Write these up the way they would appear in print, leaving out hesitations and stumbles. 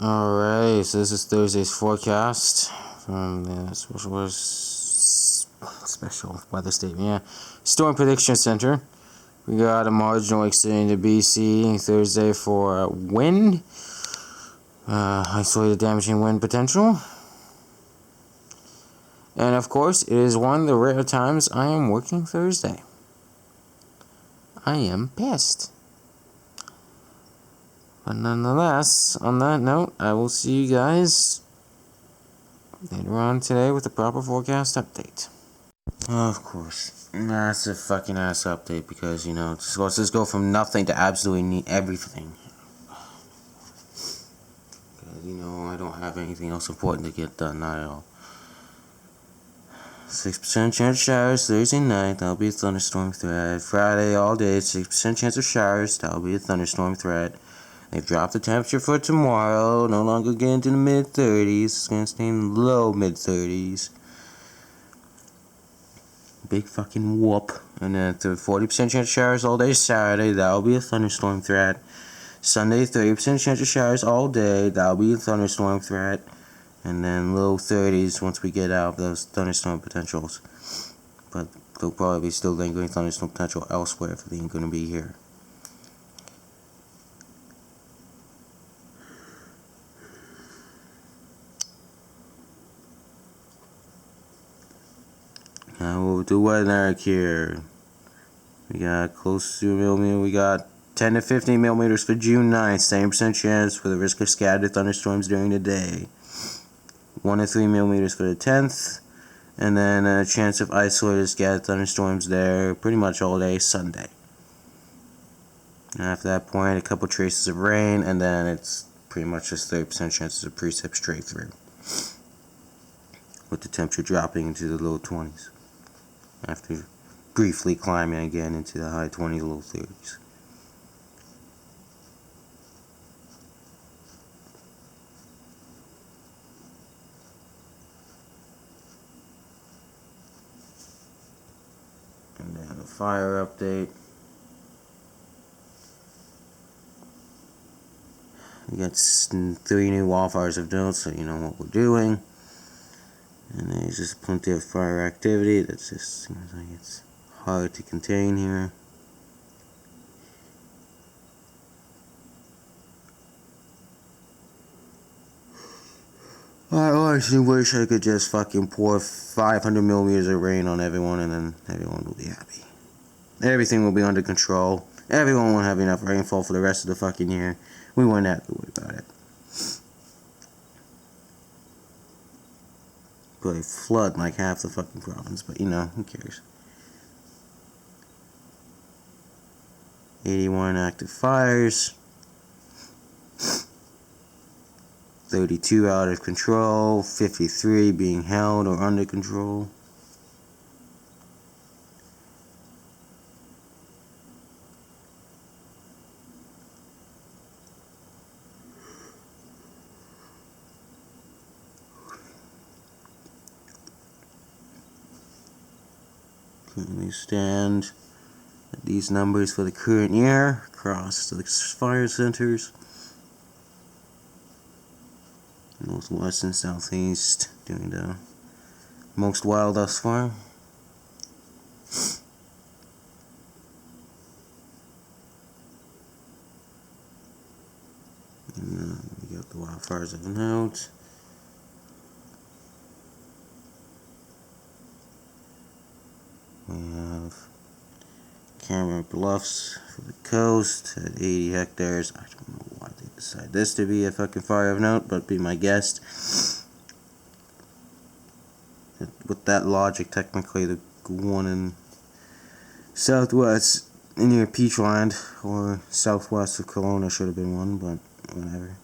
Alright, so this is Thursday's forecast from the special weather statement. Yeah, Storm Prediction Center. We got a marginal extending to BC Thursday for wind, isolated damaging wind potential. And of course, it is one of the rare times I am working Thursday. I am pissed. But nonetheless, on that note, I will see you guys later on today with a proper forecast update. Of course. Massive fucking ass update because, let's just go from nothing to absolutely everything. Because, I don't have anything else important to get done, not at all. 6% chance of showers Thursday night, that'll be a thunderstorm threat. Friday all day, 6% chance of showers, that'll be a thunderstorm threat. They've dropped the temperature for tomorrow, no longer getting to the mid-30s, it's going to stay in the low mid-30s. Big fucking whoop. And then 40% chance of showers all day Saturday, that'll be a thunderstorm threat. Sunday, 30% chance of showers all day, that'll be a thunderstorm threat. And then low 30s once we get out of those thunderstorm potentials. But there'll probably be still lingering thunderstorm potential elsewhere if they ain't going to be here. Now we'll do weather here. We got close to a millimeter. We got 10 to 15 millimeters for June 9th. Same percent chance for the risk of scattered thunderstorms during the day. 1 to 3 millimeters for the 10th. And then a chance of isolated scattered thunderstorms there pretty much all day Sunday. And after that point, a couple traces of rain, and then it's pretty much just 30% chances of precip straight through. With the temperature dropping into the low 20s. After briefly climbing again into the high 20s, low 30s. And then a fire update. We got 3 new wildfires of note, so you know what we're doing. And there's just plenty of fire activity. That just seems like it's hard to contain here. I honestly wish I could just fucking pour 500 millimeters of rain on everyone and then everyone will be happy. Everything will be under control. Everyone won't have enough rainfall for the rest of the fucking year. We wouldn't have to worry about it. Probably flood like half the fucking province, but who cares? 81 active fires. 32 out of control. 53 being held or under control. Currently stand at these numbers for the current year across the fire centers. Northwest and southeast doing the most wild thus far. And we got the wildfires of note. We have Kamloops Bluffs for the coast at 80 hectares. I don't know why they decided this to be a fucking fire of note, but be my guest. With that logic, technically the one in southwest near Peachland or southwest of Kelowna should have been one, but whatever.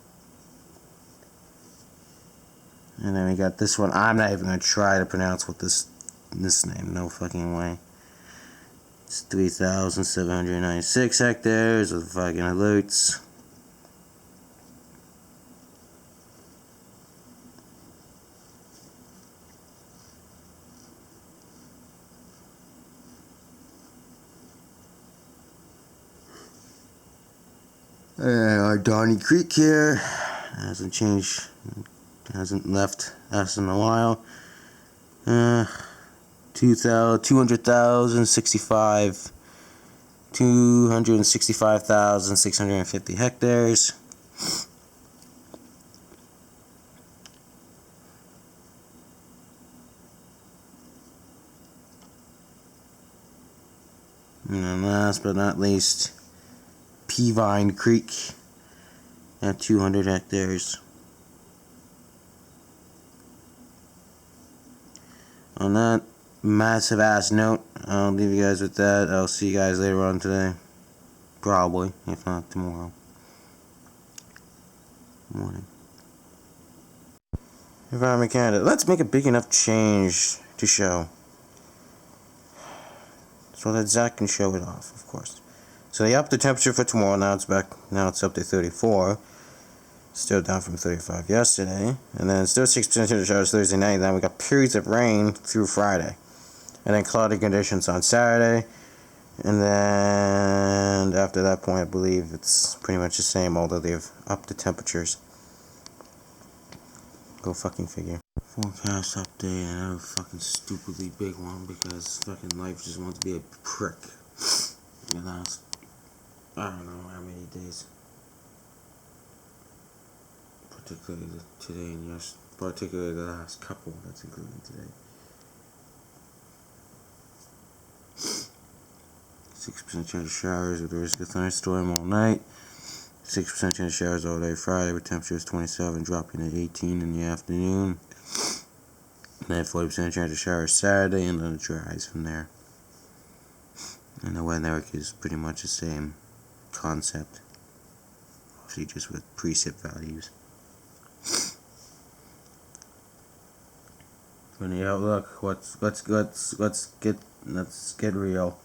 And then we got this one. I'm not even gonna try to pronounce what this name. No fucking way. It's 3,796 hectares with fucking alerts. Our Donny Creek here. Hasn't changed. Hasn't left us in a while. 265,650 hectares. And then last but not least, Peavine Creek at 200 hectares. On that massive ass note, I'll leave you guys with that. I'll see you guys later on today. Probably, if not tomorrow morning. Environment Canada. Let's make a big enough change to show, so that Zach can show it off, of course. So they upped the temperature for tomorrow. Now it's back. Now it's up to 34. Still down from 35 yesterday. And then still 6% chance of showers Thursday night. Then we got periods of rain through Friday. And then cloudy conditions on Saturday. And then after that point, I believe it's pretty much the same, although they've upped the temperatures. Go fucking figure. Forecast update, another fucking stupidly big one because fucking life just wants to be a prick. The last, I don't know how many days. Particularly today and yesterday. Particularly the last couple, that's including today. 6% chance of showers with the risk of thunderstorm all night. 6% chance of showers all day Friday with temperatures 27, dropping to 18 in the afternoon. And then 40% chance of showers Saturday, and then it dries from there. And the weather is pretty much the same concept, obviously just with precip values. From the outlook, let's get real.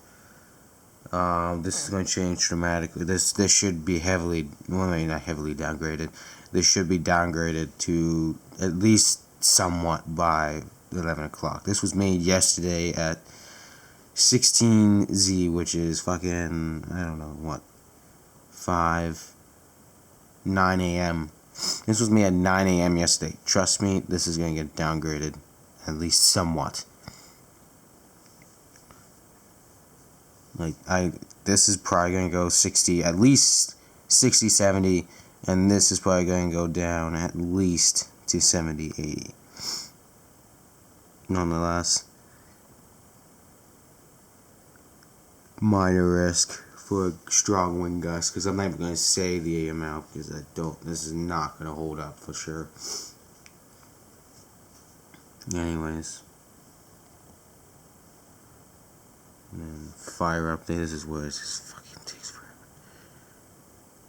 This is going to change dramatically. This should be heavily, well, maybe not heavily downgraded. This should be downgraded to at least somewhat by 11 o'clock. This was made yesterday at 16Z, which is fucking, I don't know, what, 9 a.m. This was made at 9 a.m. yesterday. Trust me, this is going to get downgraded at least somewhat. This is probably going to go 60, at least 60, 70, and this is probably going to go down at least to 70, 80. Nonetheless, minor risk for a strong wind gust, because I'm not even going to say the amount, because this is not going to hold up for sure. Anyways. And then fire update. This is where it just fucking takes forever.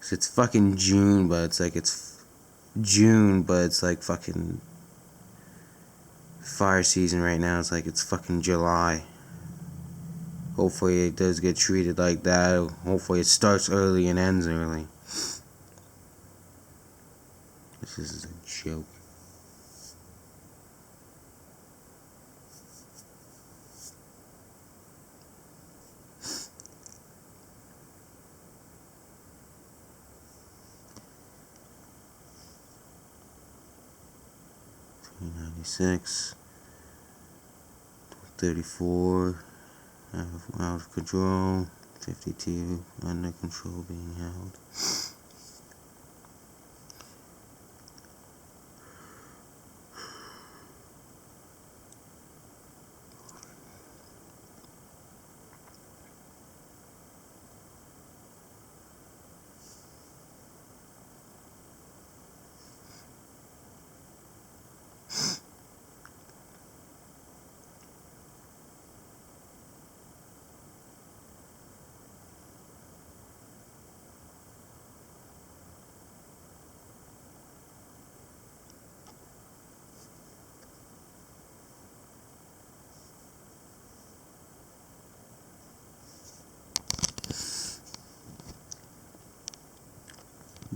Cause it's fucking June, but it's like fucking fire season right now. It's like it's fucking July. Hopefully it does get treated like that. Hopefully it starts early and ends early. This is a joke. $96, 34, out of control, 52, under control being held.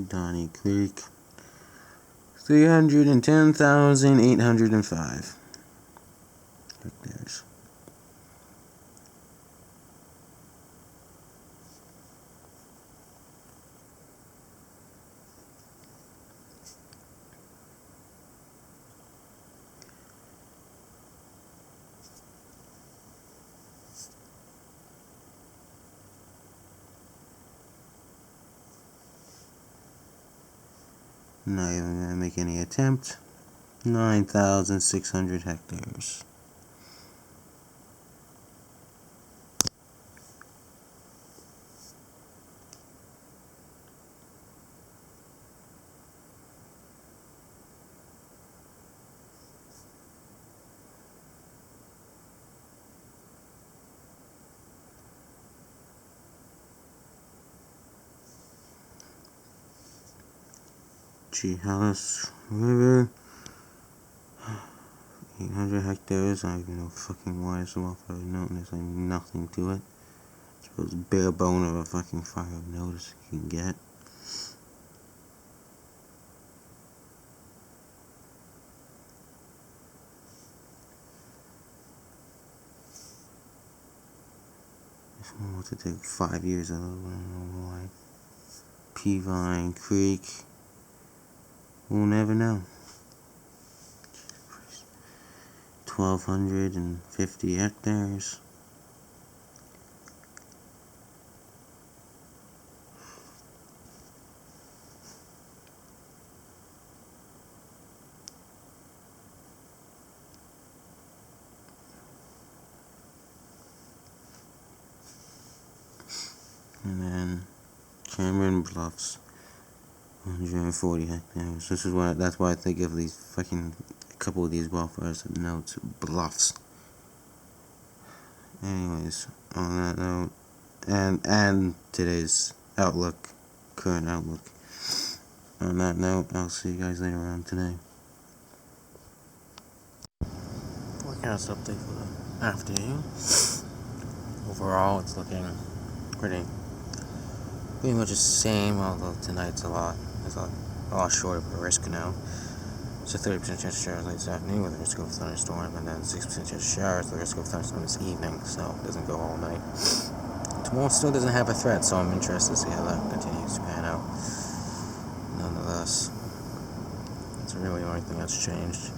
Donnie Creek, 310,805 hectares. not even gonna make any attempt. 9,600 hectares. Chehalis River, 800 hectares. I don't even know fucking why it's off of note. There's like nothing to it. It's the bare bone of a fucking fire of notice you can get. This one wants to take 5 years. I don't know why. Peavine Creek. We'll never know. 1,250 hectares. And then Cameron Bluffs. 140 hectares. This is why. That's why I think of these fucking a couple of these wildfires of notes, bluffs. Anyways, on that note, and today's outlook, current outlook. On that note, I'll see you guys later on today. Forecast update for the afternoon. Overall, it's looking pretty much the same, although tonight's a lot short of a risk now. It's a 30% chance of showers late this afternoon with a risk of a thunderstorm, and then 6% chance of showers with a risk of a thunderstorm this evening, so it doesn't go all night. Tomorrow still doesn't have a threat, so I'm interested to see how that continues to pan out. Nonetheless, that's really the only thing that's changed.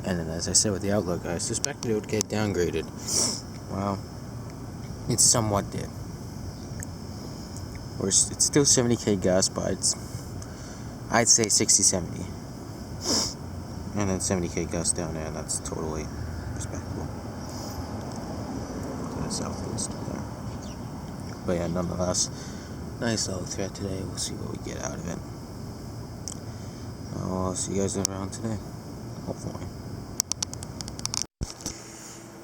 And then, as I said with the outlook, I suspected it would get downgraded. Well, it somewhat did. Or it's still 70k gust, but I'd say 60-70. And then 70k gust down there, that's totally respectable. To the southeast there. But yeah, nonetheless, nice little threat today. We'll see what we get out of it. I'll see you guys around today. Hopefully.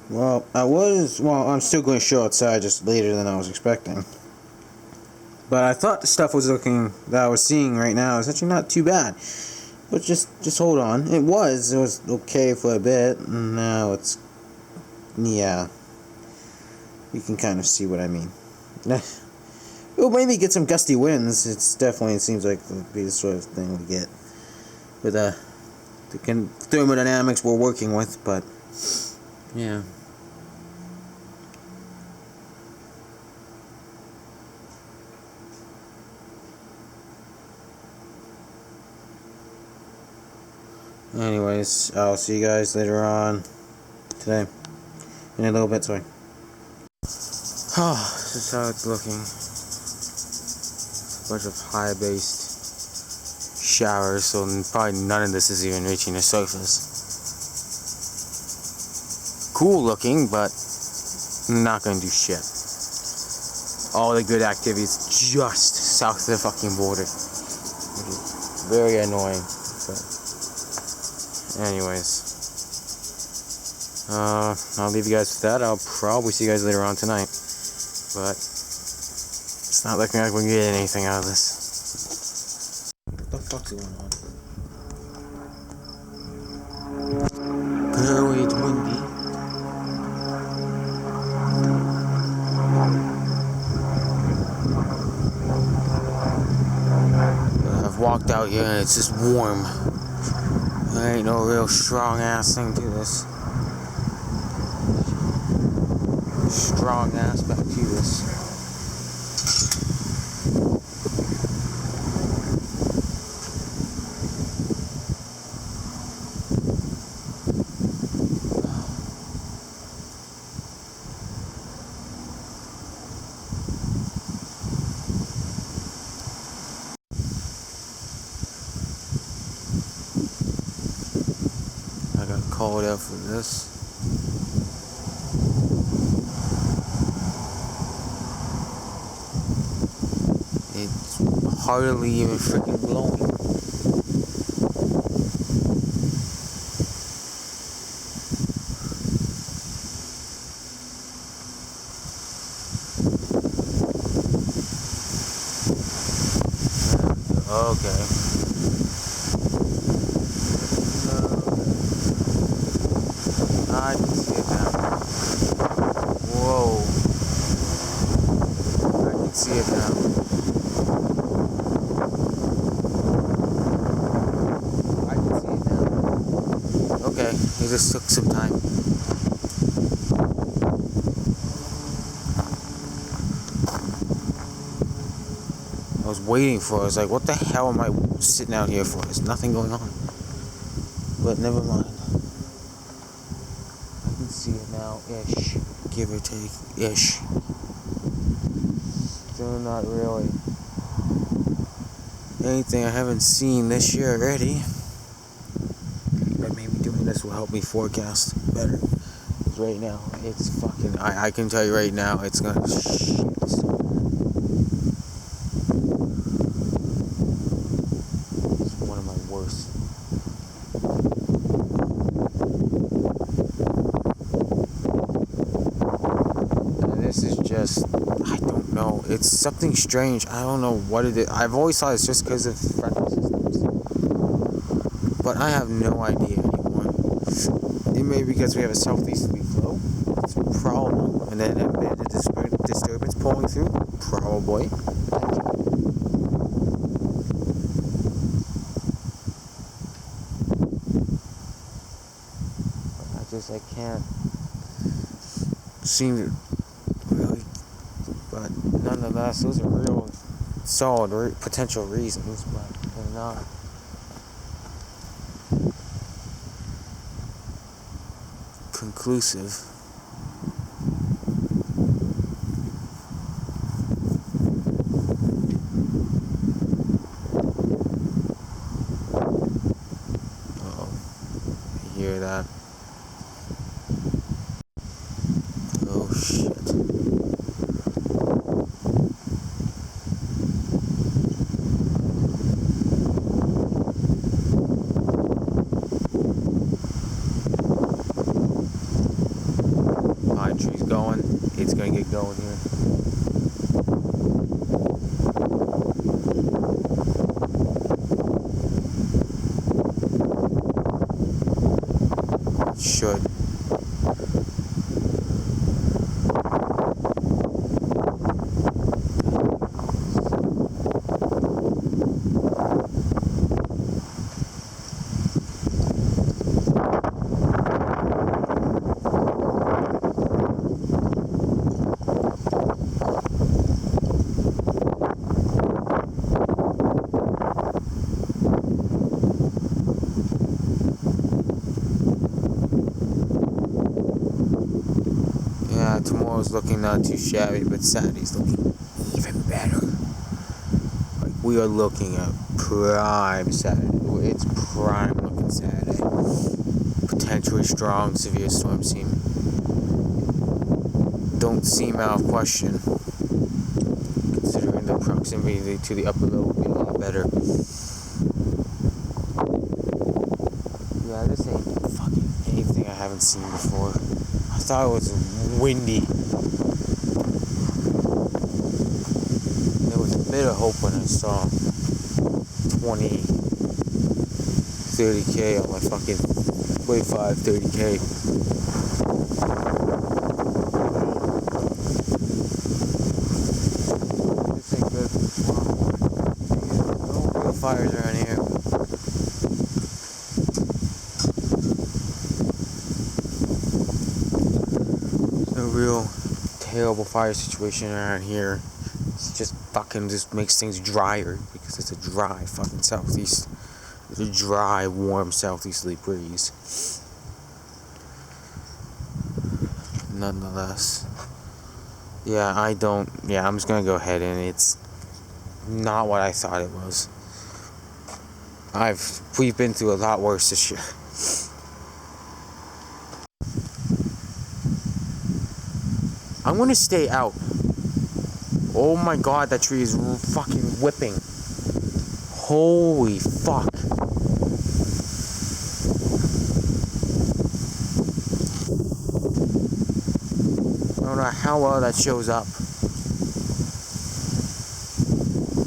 Well, I'm still going to show outside just later than I was expecting. But I thought the stuff that I was seeing right now is actually not too bad. But just hold on. It was okay for a bit, and now it's, yeah. You can kind of see what I mean. We'll maybe get some gusty winds. It seems like it'll be the sort of thing we get with the thermodynamics we're working with, but yeah. Anyways, I'll see you guys later on today. In a little bit, sorry. Oh, this is how it's looking. A bunch of high-based showers, so probably none of this is even reaching the surface. Cool looking, but not gonna do shit. All the good activity is just south of the fucking border, which is very annoying. But anyways, I'll leave you guys with that. I'll probably see you guys later on tonight, but it's not looking like we can get anything out of this. What the fuck's going on? Very windy. I've walked out here and it's just warm. There ain't no real strong ass thing to this. Strong aspect to this. called out for this. It's hardly even freaking blowing. Okay. I can see it now. Whoa. I can see it now. I can see it now. Okay, it just took some time. I was waiting for it. I was like, what the hell am I sitting out here for? There's nothing going on. But never mind. I can see it now, ish. Give or take, ish. Still not really anything I haven't seen this year already. But maybe doing this will help me forecast better. Because right now, it's fucking... I can tell you right now, it's gonna shit. I don't know. It's something strange. I don't know what it is. I've always thought it's just because of frontal systems. But I have no idea anymore. It may be because we have a southeasterly flow. It's a problem. And then embedded disturbance pulling through. Probably. I can't seem to really, but nonetheless, those are real solid potential reasons, but they're not conclusive. Uh-oh. I hear that. Oh shit. Pine tree's going. It's gonna get going here. It should. Tomorrow's looking not too shabby, but Saturday's looking even better. Like, we are looking at prime Saturday. It's prime looking Saturday. Potentially strong, severe storm don't seem out of question. Considering the proximity to the upper low will be a lot better. Yeah, this ain't fucking anything I haven't seen before. I thought it was windy. There was a bit of hope when I saw 20, 30k on my fucking 25, 30k. This ain't good. No real fires around here. Real terrible fire situation around here. It's just fucking just makes things drier because it's a dry fucking southeast. It's a dry, warm southeasterly breeze. Nonetheless, yeah, I'm just gonna go ahead and it's not what I thought it was. We've been through a lot worse this year. I'm gonna stay out. Oh my god, that tree is fucking whipping. Holy fuck. I don't know how well that shows up.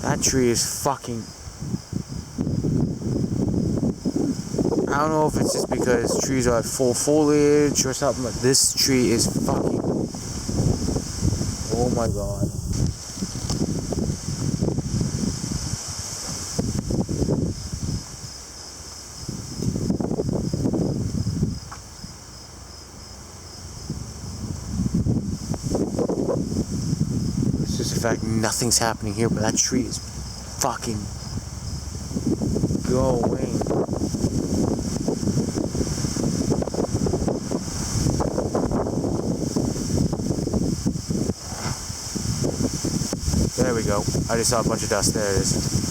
That tree is fucking... I don't know if it's just because trees are at full foliage or something, but this tree is fucking... Oh my god. It's just the fact nothing's happening here, but that tree is fucking going. There we go. I just saw a bunch of dust. There it is.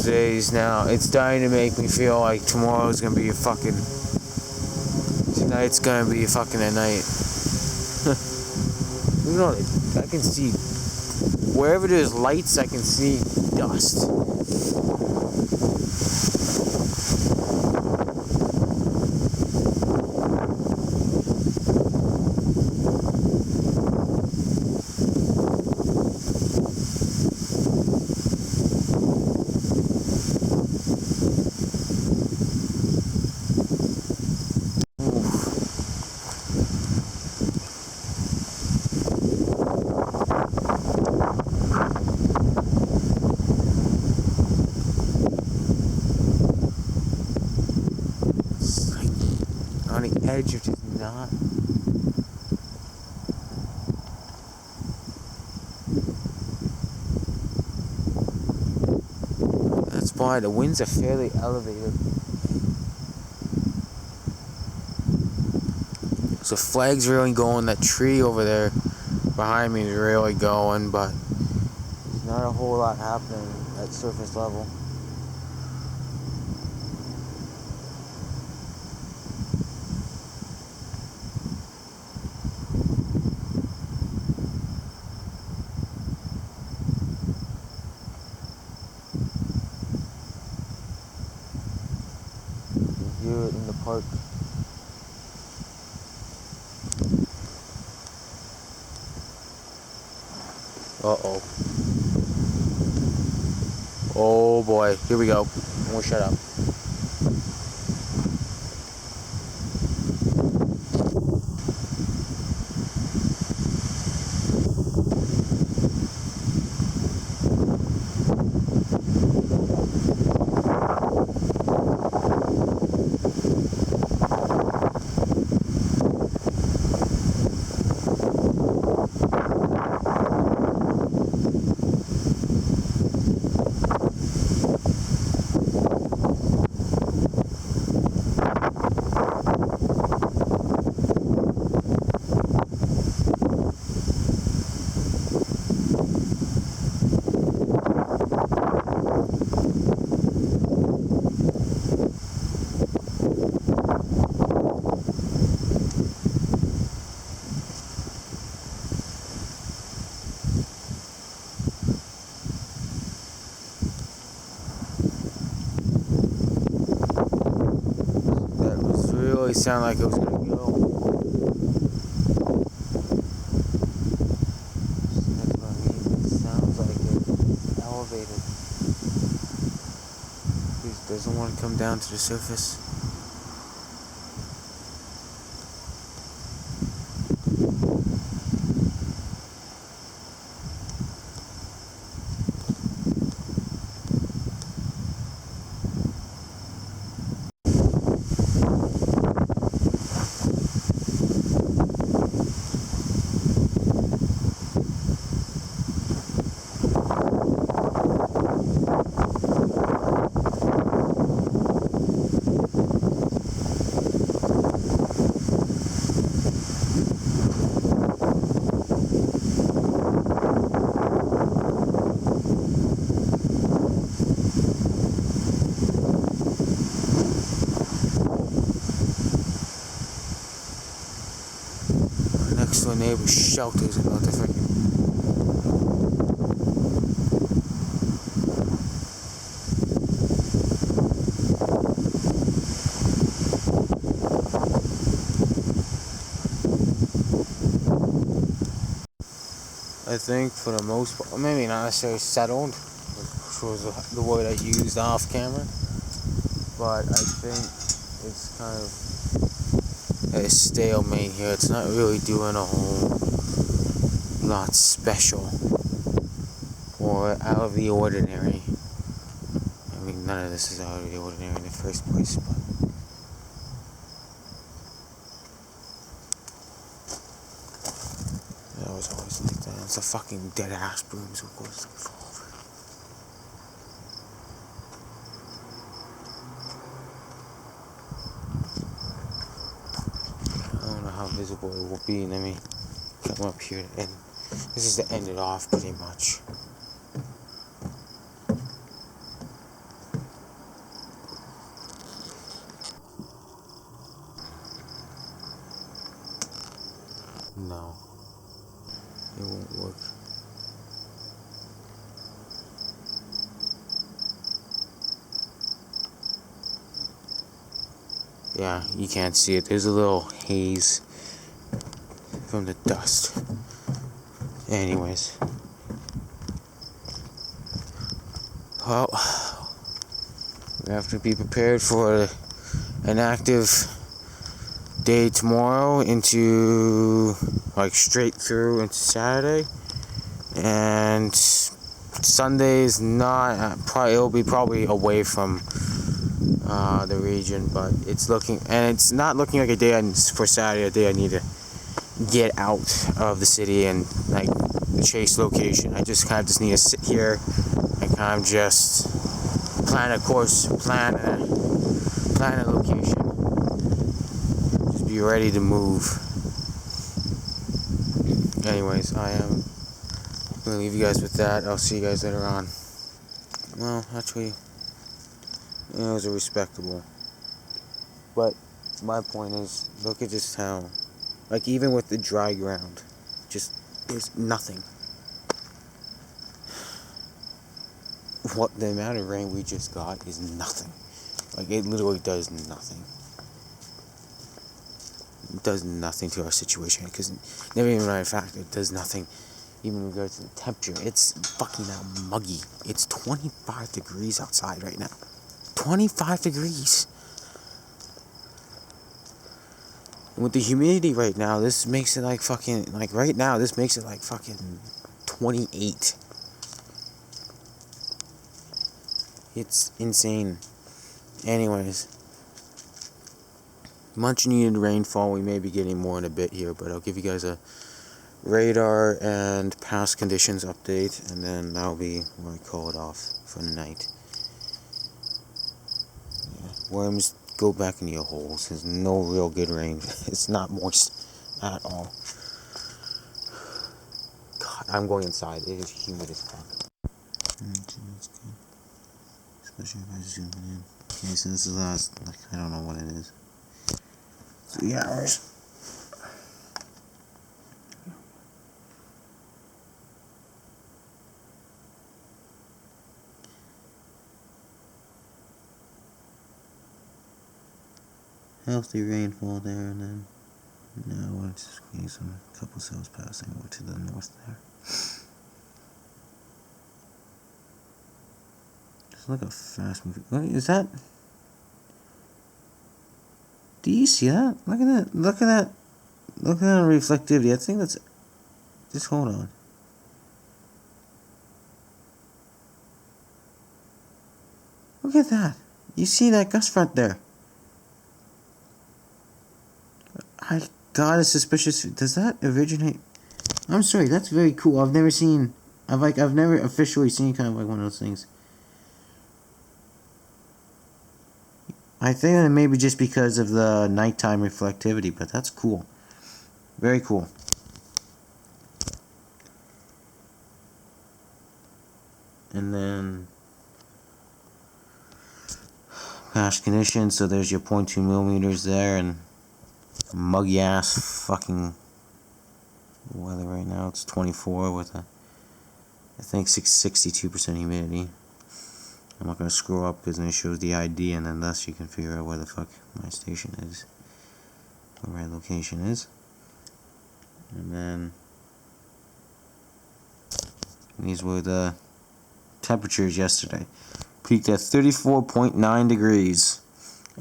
Days now, it's starting to make me feel like tomorrow's gonna be a fucking... Tonight's gonna be a fucking a night. You know, I can see... Wherever there's lights, I can see dust. Edge of just not. That's why the winds are fairly elevated. So flag's really going. That tree over there behind me is really going, but there's not a whole lot happening at surface level. Hear it in the park. Uh-oh. Oh boy, here we go. We'll shut up. Really sounded like it was gonna go. That's what I mean. It sounds like it's elevated. doesn't want to come down to the surface. Next to a neighbor's shelter is about to freaking. I think for the most part, maybe not necessarily settled, which was the word I used off camera, but I think it's kind of a stalemate here. It's not really doing a whole lot special or out of the ordinary. I mean, none of this is out of the ordinary in the first place, but it was always like that. It's a fucking dead ass broom, so of course it's gonna fall over. I don't know how visible it will be. Let me come up here and this is to end it off pretty much. No, it won't work. Yeah, you can't see it. There's a little haze from the dust. Anyways. Well, we have to be prepared for an active day tomorrow into, like, straight through into Saturday. And Sunday is not, it'll be probably away from the region, but it's looking, and it's not looking like a day for Saturday, a day I need to get out of the city and, like, chase location. I just kind of just need to sit here and kind of just plan a course, plan a location, just be ready to move. Anyways, I am gonna leave you guys with that. I'll see you guys later on. Well, actually, it was a respectable. But my point is, look at just how, like, even with the dry ground, just there's nothing. What the amount of rain we just got is nothing. Like, it literally does nothing. It does nothing to our situation, because never even matter of fact, it does nothing even in regards to the temperature. It's fucking muggy. It's 25 degrees outside right now. 25 degrees. And with the humidity right now, this makes it like fucking, like right now, this makes it like fucking 28. It's insane. Anyways, much needed rainfall. We may be getting more in a bit here, but I'll give you guys a radar and past conditions update, and then that'll be where I call it off for the night. Yeah. Worms, go back into your holes. There's no real good rain. It's not moist at all. God, I'm going inside. It is humid as fuck. That's good. Especially if I zoom in. Okay, so this is last, like, I don't know what it is. 3 hours. Healthy rainfall there, and then now we're just getting some couple cells passing over to the north there. It's like a fast movie. What is that? Do you see that? Look at that. Look at that. Look at that reflectivity. I think that's... Just hold on. Look at that. You see that gust front there? I got a suspicious... Does that originate... I'm sorry, that's very cool. I've never seen... I've never officially seen kind of like one of those things. I think that maybe just because of the nighttime reflectivity, but that's cool. Very cool. And then past conditions, so there's your 0.2 millimeters there, and muggy ass fucking weather right now. It's 24 with a, I think 62% humidity. I'm not gonna scroll up because then it shows the ID, and then thus you can figure out where the fuck my station is, where my location is. And then these were the temperatures yesterday. Peaked at 34.9 degrees,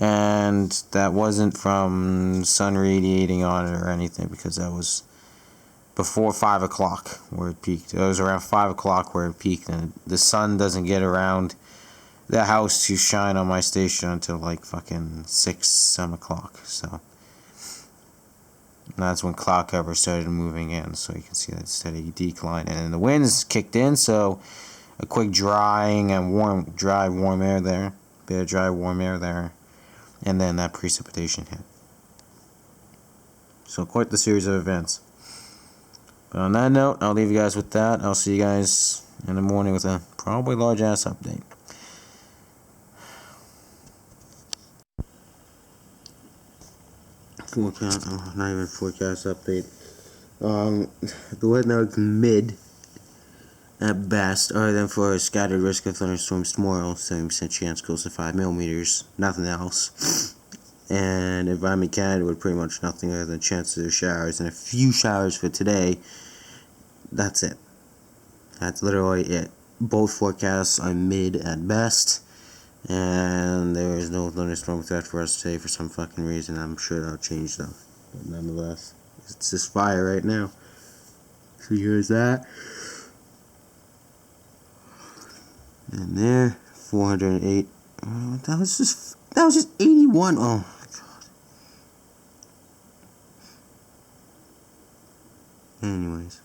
and that wasn't from sun radiating on it or anything, because that was before 5 o'clock where it peaked. It was around 5 o'clock where it peaked, and the sun doesn't get around the house to shine on my station until like fucking 6, 7 o'clock. So that's when cloud cover started moving in, so you can see that steady decline. And then the winds kicked in, so a quick drying and dry warm air there, bit of dry warm air there, and then that precipitation hit. So quite the series of events. But on that note, I'll leave you guys with that. I'll see you guys in the morning with a probably large ass update. Forecast, not even forecast update. The weather is mid at best, other than for a scattered risk of thunderstorms tomorrow, 70% chance, close to 5 millimeters, nothing else. And Environment Canada with pretty much nothing other than chances of showers and a few showers for today. That's it. That's literally it. Both forecasts are mid at best. And there is no thunderstorm threat for us today for some fucking reason. I'm sure that'll change though. But nonetheless, it's just fire right now. So here's that. And there, 408. That was just 81. Oh my god. Anyways.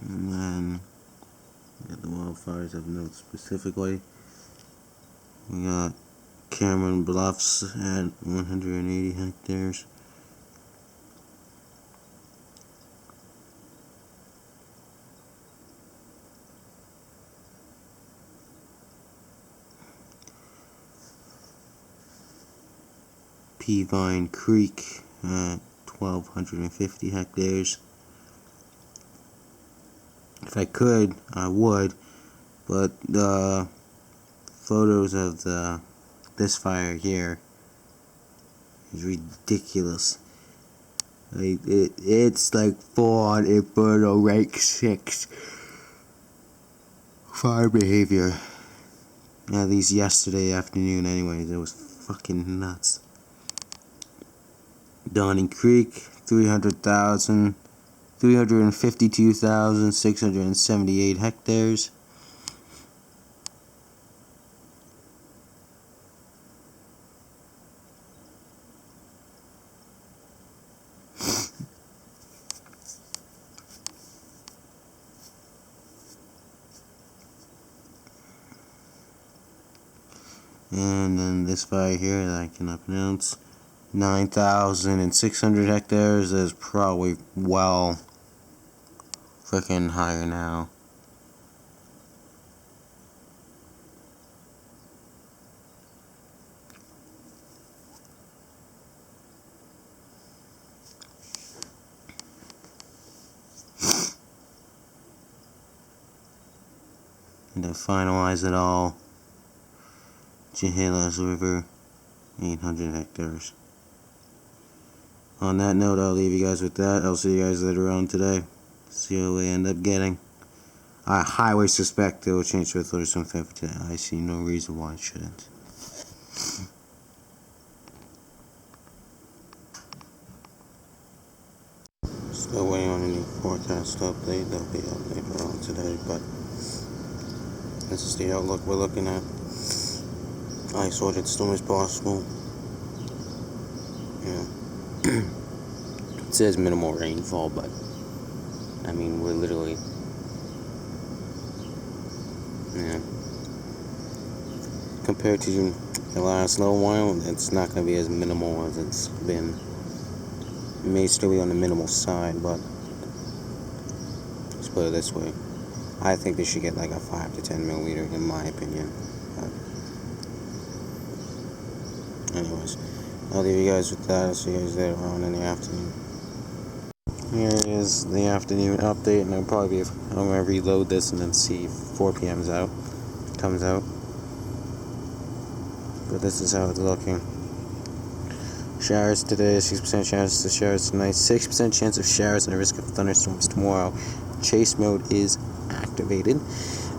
And then we got the wildfires of note specifically. We got Cameron Bluffs at 180 hectares. Peavine Creek at 1,250 hectares. If I could, I would, but the photos of this fire here is ridiculous. Like it's like full on Inferno rank 6 fire behavior. At least yesterday afternoon, anyways, it was fucking nuts. Donning Creek, 352,678 hectares. And then this fire here that I cannot pronounce, 9,600 hectares is probably well freaking higher now. And to finalize it all, Chehalis River, 800 hectares. On that note, I'll leave you guys with that. I'll see you guys later on today. See what we end up getting. I highly suspect it will change to a thunderstorm for today. I see no reason why it shouldn't. Still waiting on any forecast update. That'll be up later on today, but this is the outlook we're looking at. Isolated storm is possible. Yeah. It says minimal rainfall, but I mean, we're literally, yeah, compared to the last little while, it's not going to be as minimal as it's been. It may still be on the minimal side, but let's put it this way. I think they should get like a 5 to 10 millimeter, in my opinion. But anyways, I'll leave you guys with that. I'll see you guys later on in the afternoon. Here is the afternoon update, and I'm gonna reload this and then see if 4 p.m.'s out, comes out. But this is how it's looking. Showers today, 6% chance of showers tonight, 6% chance of showers, and a risk of thunderstorms tomorrow. Chase mode is activated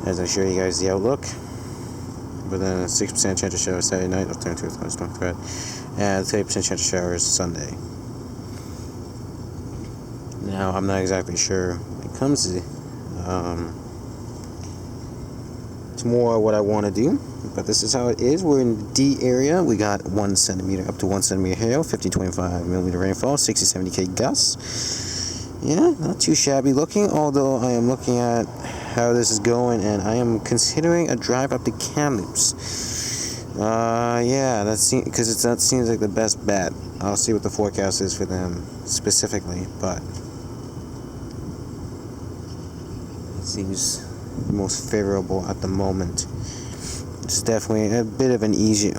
as I show you guys the outlook. But then a 6% chance of showers Saturday night, will turn to a thunderstorm threat, and 30% chance of showers Sunday. Now, I'm not exactly sure when it comes to tomorrow what I want to do, but this is how it is. We're in the D area. We got 1 centimeter, up to 1 centimeter hail, 50-25 millimeter rainfall, 60-70 gusts. Yeah, not too shabby looking, although I am looking at how this is going, and I am considering a drive up to Kamloops. Yeah, that seems like the best bet. I'll see what the forecast is for them specifically, but it seems most favorable at the moment. It's definitely a bit of an easier,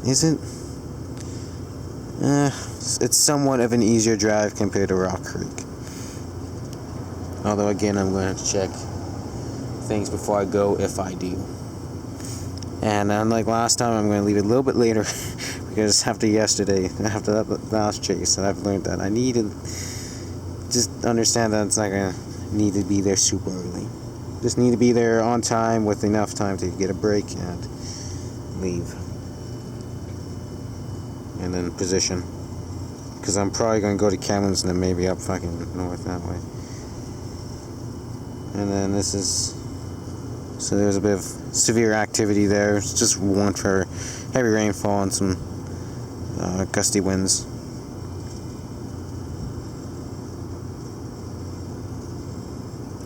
is it? It's somewhat of an easier drive compared to Rock Creek. Although again, I'm going to have to check things before I go, if I do. And unlike last time, I'm going to leave it a little bit later because after yesterday, after that last chase, and I've learned that I need to just understand that it's not going to need to be there super early. Just need to be there on time with enough time to get a break and leave. And then position. Because I'm probably going to go to Kamloops and then maybe up fucking north that way. And then this is... So there's a bit of severe activity there. It's just warned for heavy rainfall and some gusty winds.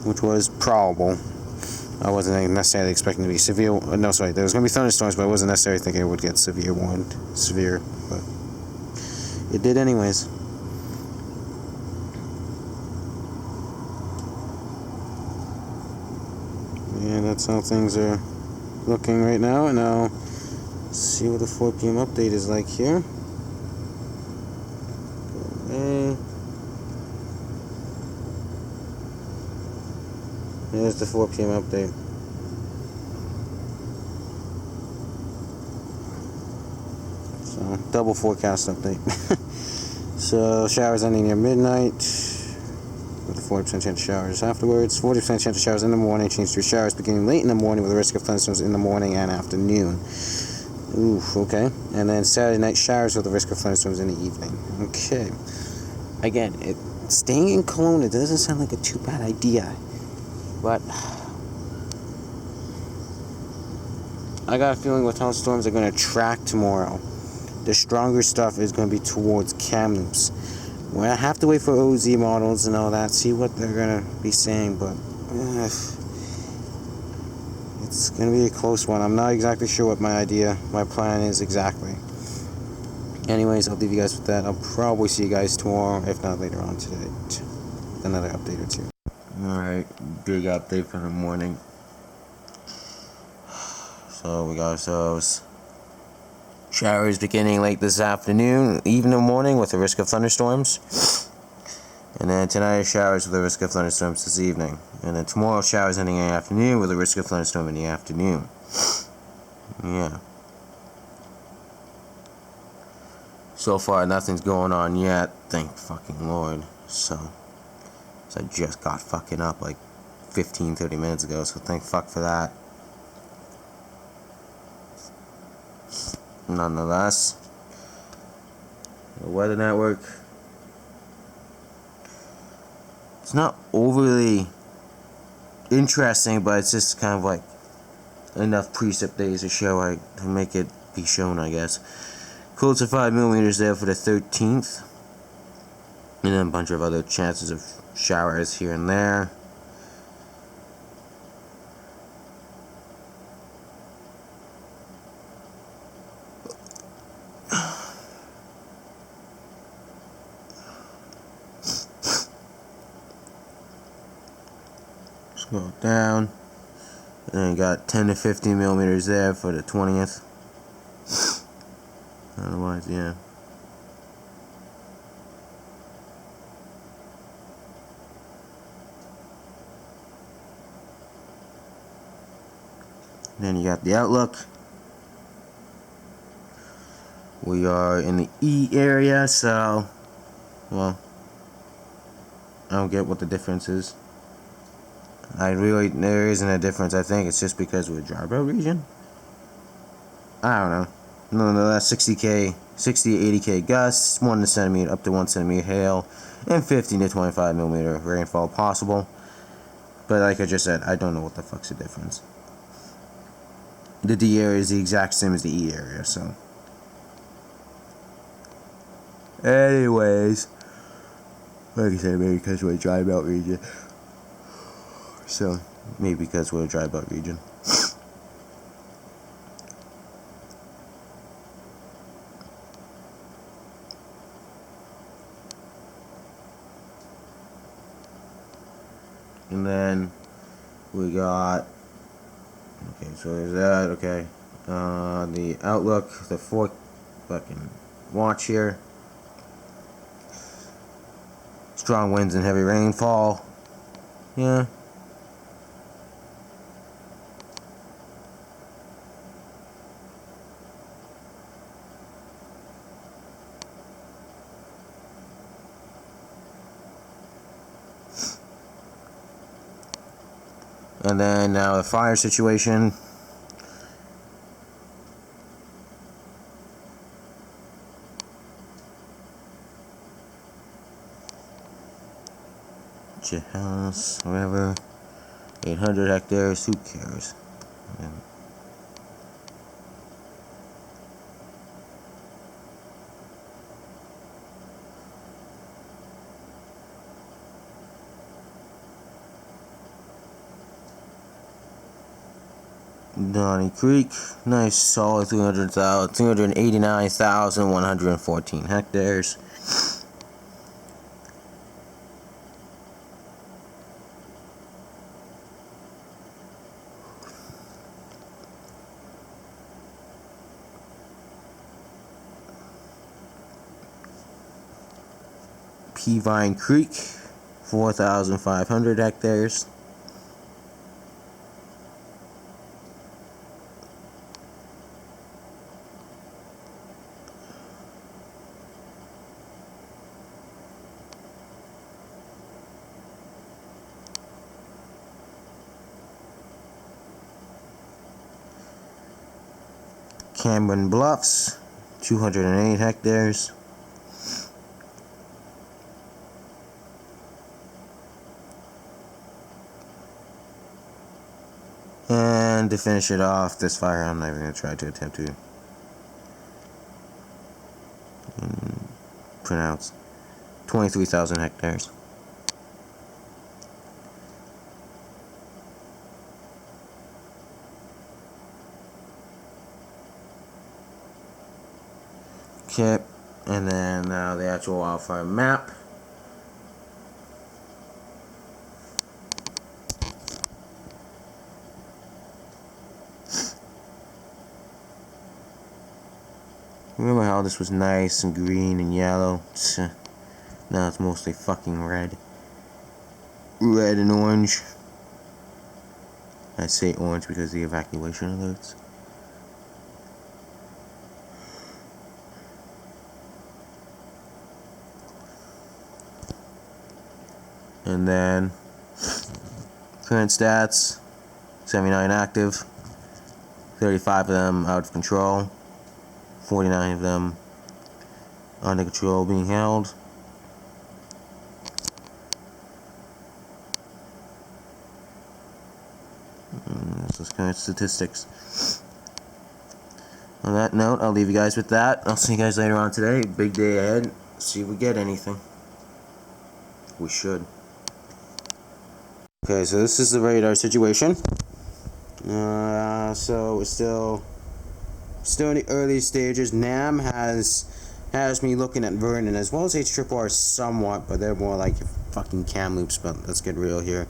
Which was probable. I wasn't necessarily expecting to be severe. No, sorry, there was going to be thunderstorms, but I wasn't necessarily thinking it would get severe, but it did anyways. And that's how things are looking right now, and I'll see what the 4 p.m. update is like here. There's the 4 p.m. update. So, double forecast update. So, showers ending near midnight, with a 40% chance of showers afterwards. 40% chance of showers in the morning, change to showers beginning late in the morning with a risk of thunderstorms in the morning and afternoon. Oof, okay. And then Saturday night, showers with a risk of thunderstorms in the evening. Okay. Again, staying in Kelowna doesn't sound like a too bad idea. But I got a feeling with how storms are going to track tomorrow, the stronger stuff is going to be towards Kamloops. Well, I have to wait for OZ models and all that, see what they're going to be saying, but it's going to be a close one. I'm not exactly sure what my plan is exactly. Anyways, I'll leave you guys with that. I'll probably see you guys tomorrow, if not later on today. Another update or two. Alright, big update for the morning. So we got ourselves showers beginning late this afternoon, even in the morning with the risk of thunderstorms. And then tonight showers with the risk of thunderstorms this evening. And then tomorrow showers ending in the afternoon with the risk of thunderstorm in the afternoon. Yeah. So far nothing's going on yet, thank fucking Lord. So I just got fucking up like 15-30 minutes ago, so thank fuck for that. Nonetheless, the Weather Network, it's not overly interesting, but it's just kind of like enough precip days to show, to make it be shown, I guess. Close to 5 millimeters there for the 13th, and then a bunch of other chances of showers here and there. Scroll down, and then got 10 to 15 millimeters there for the 20th. Otherwise, yeah. Then you got the outlook. We are in the E area, so, well, I don't get what the difference is. There isn't a difference. I think it's just because we're a dry belt region. I don't know. Nonetheless, 60 to 80k gusts, 1 centimeter up to 1 centimeter hail, and 15 to 25 millimeter rainfall possible. But like I just said, I don't know what the fuck's the difference. The D area is the exact same as the E area, so. Anyways, like I said, maybe because we're a dry belt region. So, maybe because we're a dry belt region. And then we got, okay, so there's that, okay. The outlook, the fucking watch here. Strong winds and heavy rainfall. Yeah. And then now the fire situation. Your house, whatever. 800 hectares, who cares? Yeah. Donnie Creek, nice solid 289,114 hectares. Peavine Creek, 4,500 hectares. Cameron Bluffs, 208 hectares. And to finish it off, this fire, I'm not even going to try to attempt to pronounce, 23,000 hectares. Okay, and then now the actual wildfire map. Remember how this was nice and green and yellow? Now it's mostly fucking red. Red and orange. I say orange because of the evacuation alerts. And then current stats, 79 active, 35 of them out of control, 49 of them under control being held. This is current statistics. On that note, I'll leave you guys with that. I'll see you guys later on today. Big day ahead. See if we get anything. We should. Okay, so this is the radar situation. So we're still in the early stages. NAM has me looking at Vernon as well as HRRR somewhat, but they're more like fucking Kamloops. But let's get real here.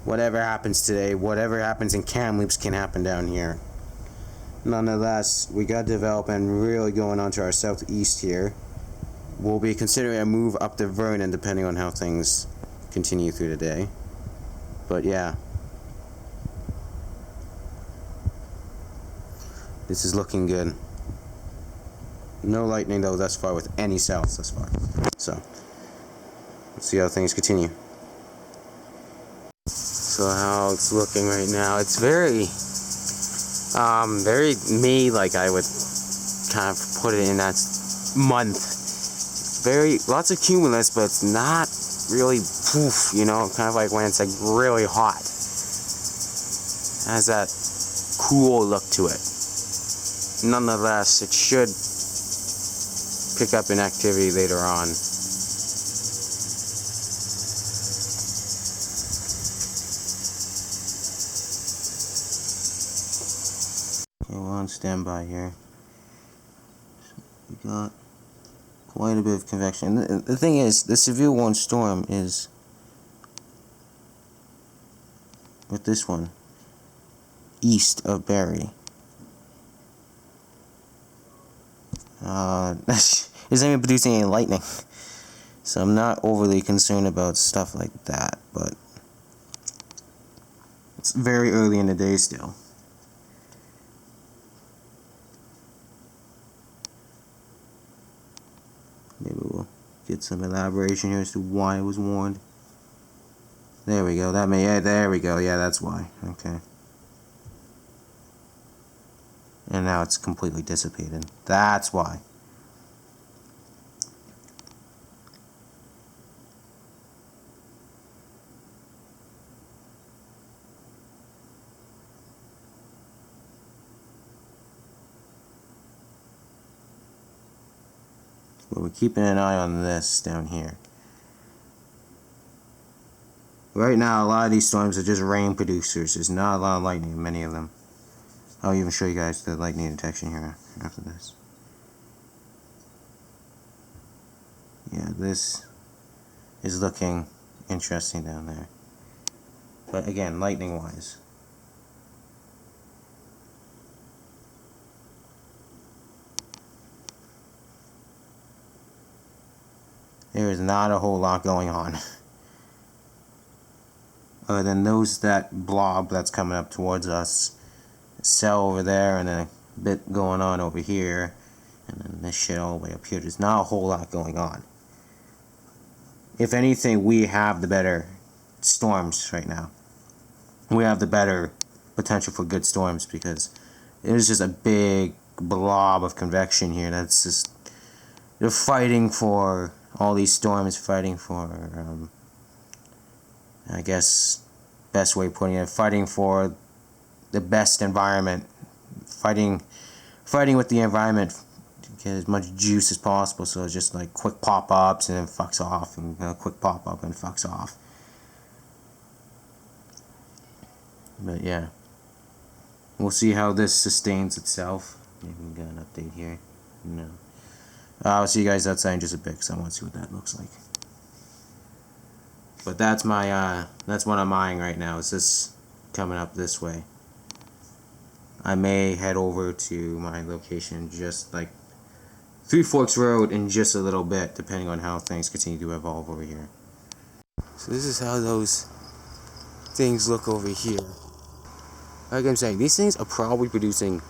Whatever happens today, whatever happens in Kamloops can happen down here. Nonetheless, we got development really going on to our southeast here. We'll be considering a move up to Vernon depending on how things continue through the day. But yeah, this is looking good. No lightning though thus far with any cells thus far. So let's see how things continue. So how it's looking right now, it's very May, like I would kind of put it in that month. Very lots of cumulus, but it's not really poof, you know, kind of like when it's like really hot. It has that cool look to it. Nonetheless, it should pick up in activity later on. Okay, we're on standby here. We got quite a bit of convection. The thing is, the severe warning storm is with this one east of Barrie. Isn't even producing any lightning, so I'm not overly concerned about stuff like that. But it's very early in the day still. Maybe we'll get some elaboration here as to why it was warned. There we go. There we go. Yeah, that's why. Okay. And now it's completely dissipated. That's why. But we're keeping an eye on this down here. Right now, a lot of these storms are just rain producers. There's not a lot of lightning in many of them. I'll even show you guys the lightning detection here after this. Yeah, this is looking interesting down there. But again, lightning wise. There is not a whole lot going on. Other than that blob that's coming up towards us. Cell over there, and then a bit going on over here, and then this shit all the way up here. There's not a whole lot going on. If anything, we have the better storms right now. We have the better potential for good storms because there's just a big blob of convection here that's just, they're fighting for, all these storms fighting for, I guess best way of putting it, fighting for the best environment, fighting with the environment to get as much juice as possible. So it's just like quick pop-ups and then fucks off, and quick pop-up and fucks off. But yeah, we'll see how this sustains itself. Maybe we got an update here. No. I'll see you guys outside in just a bit because I want to see what that looks like. But that's my that's what I'm eyeing right now. Is this coming up this way? I may head over to my location just like Three Forks Road in just a little bit, depending on how things continue to evolve over here. So this is how those things look over here. Like I'm saying, these things are probably producing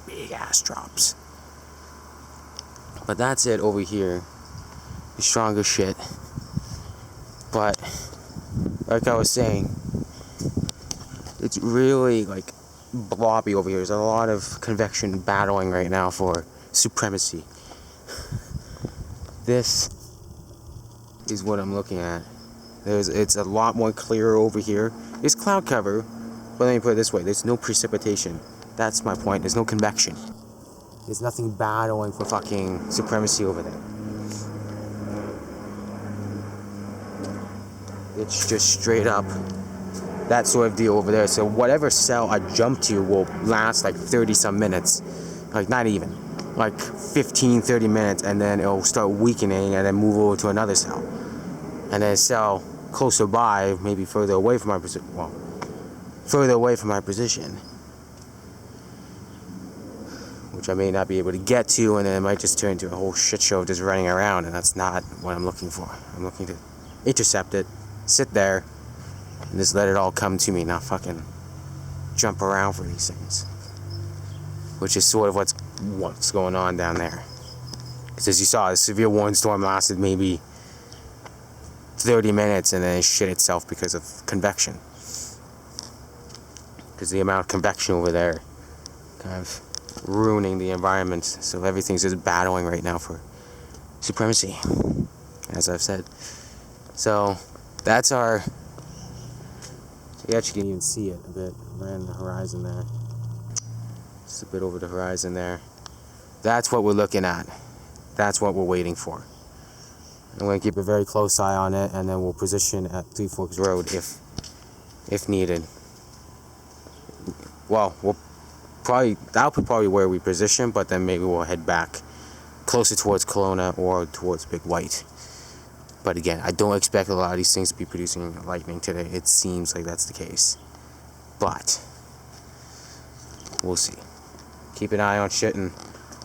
big ass drops. But that's it over here. The stronger shit. But like I was saying, it's really like blobby over here. There's a lot of convection battling right now for supremacy. This is what I'm looking at. It's a lot more clearer over here. There's cloud cover, but let me put it this way, there's no precipitation. That's my point. There's no convection. There's nothing battling for fucking supremacy over there. It's just straight up that sort of deal over there. So whatever cell I jump to will last like 30 some minutes. Like not even. Like 15, 30 minutes, and then it'll start weakening and then move over to another cell. And then a cell closer by, maybe further away from my position. Well, further away from my position, which I may not be able to get to, and then it might just turn into a whole shit show of just running around, and that's not what I'm looking for. I'm looking to intercept it, sit there, and just let it all come to me, not fucking jump around for these things. Which is sort of what's going on down there. Because as you saw, the severe warning storm lasted maybe 30 minutes and then it shit itself because of convection. Because the amount of convection over there kind of ruining the environment. So everything's just battling right now for supremacy, as I've said. So that's our... You actually can even see it a bit right on the horizon there. Just a bit over the horizon there. That's what we're looking at. That's what we're waiting for. I'm going to keep a very close eye on it, and then we'll position at Three Forks Road if needed. Well, that'll be probably where we position, but then maybe we'll head back closer towards Kelowna or towards Big White. But again, I don't expect a lot of these things to be producing lightning today. It seems like that's the case. But we'll see. Keep an eye on shit, and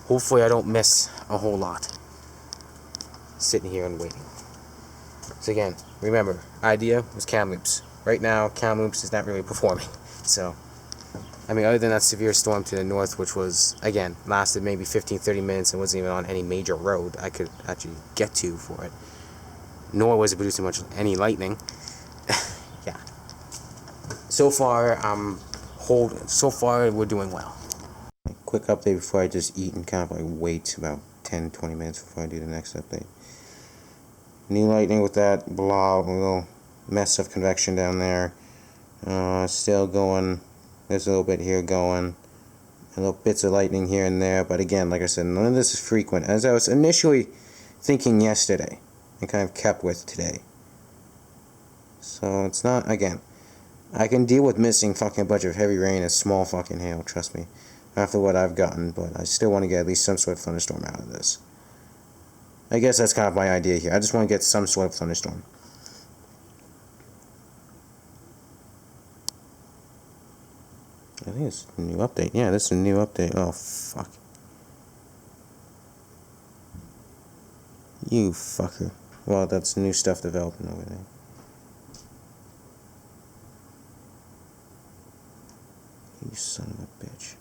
hopefully I don't miss a whole lot sitting here and waiting. So again, remember, idea was Kamloops. Right now, Kamloops is not really performing. So, I mean, other than that severe storm to the north, which was, again, lasted maybe 15-30 minutes and wasn't even on any major road I could actually get to for it. Nor was it producing any lightning. Yeah. So far, so far, we're doing well. Quick update before I just eat and kind of like wait about 10-20 minutes before I do the next update. New lightning with that blob, a little mess of convection down there. Still going. There's a little bit here going. A little bits of lightning here and there. But again, like I said, none of this is frequent. As I was initially thinking yesterday and kind of kept with today. So it's not, again, I can deal with missing fucking a bunch of heavy rain and small fucking hail, trust me. After what I've gotten, but I still want to get at least some sort of thunderstorm out of this. I guess that's kind of my idea here. I just want to get some sort of thunderstorm. I think it's a new update. Yeah, this is a new update. Oh, fuck. You fucker. Well, that's new stuff developing over there. You son of a bitch.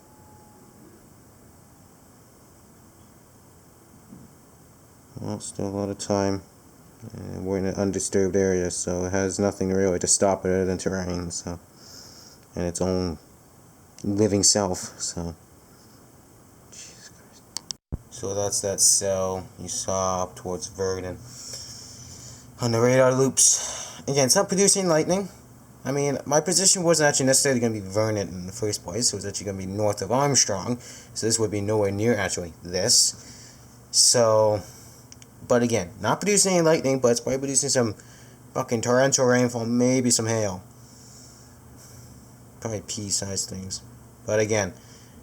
Well, still a lot of time. And we're in an undisturbed area, so it has nothing really to stop it other than terrain, so, and its own living self, so. Jesus Christ. So that's that cell you saw up towards Vernon. On the radar loops. Again, it's not producing lightning. I mean, my position wasn't actually necessarily going to be Vernon in the first place. It was actually going to be north of Armstrong. So this would be nowhere near actually this. So, but again, not producing any lightning, but it's probably producing some fucking torrential rainfall, maybe some hail. Probably pea-sized things. But again,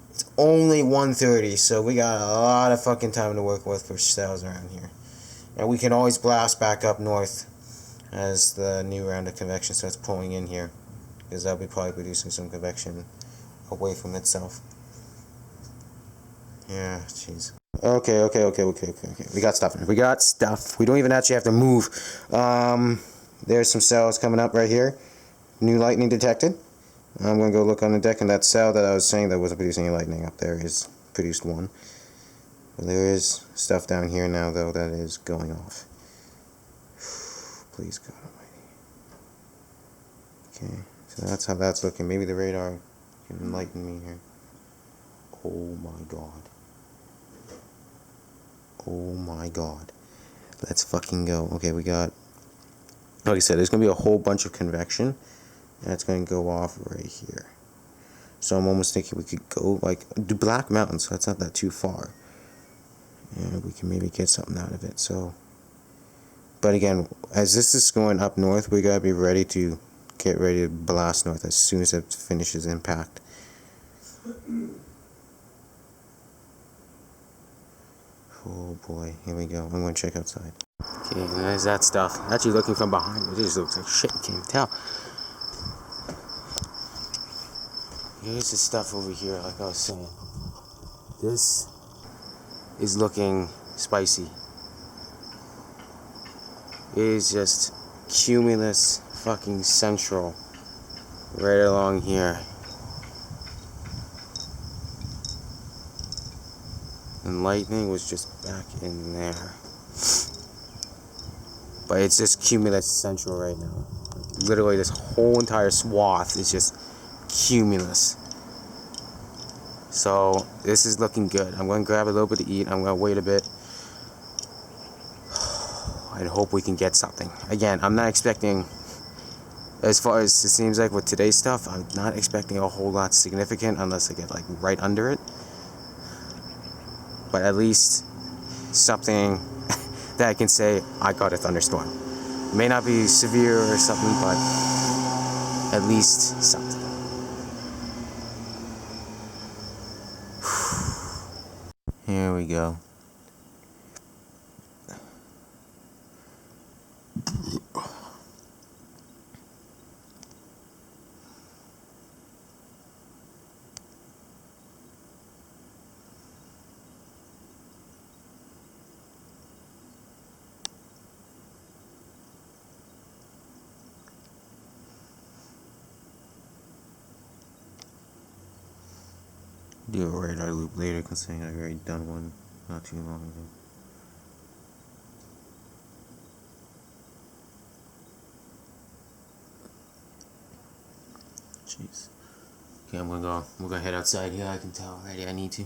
it's only 1:30, so we got a lot of fucking time to work with for cells around here. And we can always blast back up north as the new round of convection starts pulling in here, because that'll be probably producing some convection away from itself. Yeah, jeez. Okay. We got stuff. We got stuff. We don't even actually have to move. There's some cells coming up right here. New lightning detected. I'm gonna go look on the deck, and that cell that I was saying that wasn't producing any lightning up there is produced one. But there is stuff down here now, though, that is going off. Please, God Almighty. Okay, so that's how that's looking. Maybe the radar can enlighten me here. Oh my God. Oh my God. Let's fucking go. Okay, we got, like I said, there's going to be a whole bunch of convection, and it's going to go off right here. So I'm almost thinking we could go, like, do Black Mountain, so that's not that too far. And we can maybe get something out of it, so. But again, as this is going up north, we got to be ready to get ready to blast north as soon as it finishes impact. Oh boy, here we go. I'm going to check outside. Okay, there's that stuff. Actually looking from behind, it just looks like shit, you can't even tell. Here's the stuff over here, like I was saying. This is looking spicy. It is just cumulus fucking central right along here. And lightning was just back in there. But it's just cumulus central right now. Literally this whole entire swath is just cumulus. So this is looking good. I'm going to grab a little bit to eat. I'm going to wait a bit. And hope we can get something. Again, I'm not expecting, as far as it seems like with today's stuff, I'm not expecting a whole lot significant unless I get like right under it. But at least something that I can say, I got a thunderstorm. It may not be severe or something, but at least something. Here we go. Do a radar loop later, considering I've already done one not too long ago. Jeez. Okay, I'm gonna head outside here. I can tell already I need to.